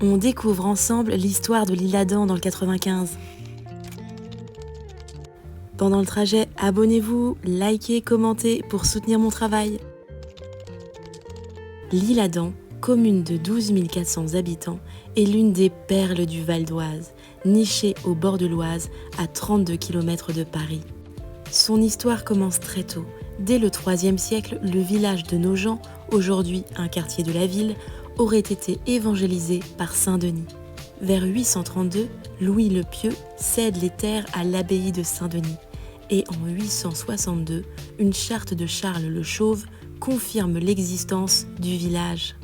On découvre ensemble l'histoire de l'Isle-Adam dans le 95. Pendant le trajet, abonnez-vous, likez, commentez pour soutenir mon travail. L'Isle-Adam, commune de 12 400 habitants, est l'une des perles du Val d'Oise, nichée au bord de l'Oise, à 32 km de Paris. Son histoire commence très tôt. Dès le IIIe siècle, le village de Nogent, aujourd'hui un quartier de la ville, aurait été évangélisé par Saint Denis. Vers 832, Louis le Pieux cède les terres à l'abbaye de Saint-Denis. Et en 862, une charte de Charles le Chauve confirme l'existence du village.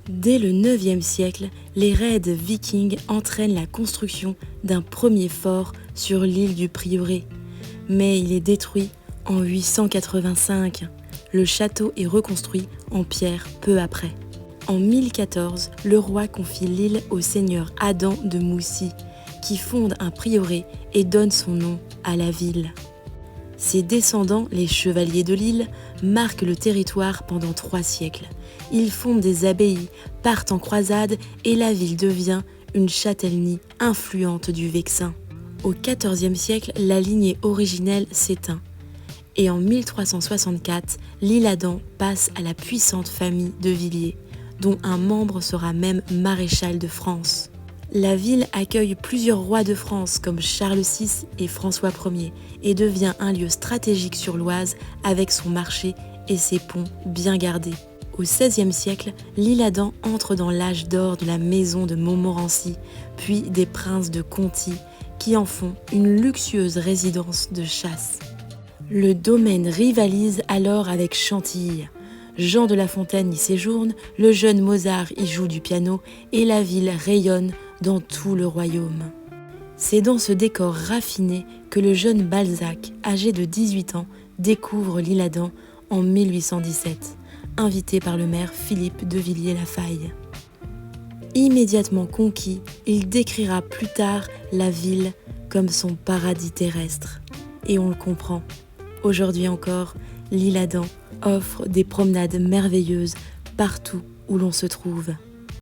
Dès le IXe siècle, les raids vikings entraînent la construction d'un premier fort sur l'île du Prieuré. Mais il est détruit en 885. Le château est reconstruit en pierre peu après. En 1014, le roi confie l'île au seigneur Adam de Moussy, qui fonde un prieuré et donne son nom à la ville. Ses descendants, les chevaliers de l'île, marquent le territoire pendant 3 siècles. Ils fondent des abbayes, partent en croisade et la ville devient une châtellenie influente du Vexin. Au XIVe siècle, la lignée originelle s'éteint. Et en 1364, l'Isle-Adam passe à la puissante famille de Villiers, dont un membre sera même maréchal de France. La ville accueille plusieurs rois de France comme Charles VI et François Ier et devient un lieu stratégique sur l'Oise avec son marché et ses ponts bien gardés. Au XVIe siècle, l'Isle-Adam entre dans l'âge d'or de la maison de Montmorency, puis des princes de Conti, qui en font une luxueuse résidence de chasse. Le domaine rivalise alors avec Chantilly. Jean de La Fontaine y séjourne, le jeune Mozart y joue du piano et la ville rayonne dans tout le royaume. C'est dans ce décor raffiné que le jeune Balzac, âgé de 18 ans, découvre l'Isle-Adam en 1817, invité par le maire Philippe de Villiers-la-Faille. Immédiatement conquis, il décrira plus tard la ville comme son paradis terrestre. Et on le comprend. Aujourd'hui encore, l'Isle-Adam offre des promenades merveilleuses partout où l'on se trouve.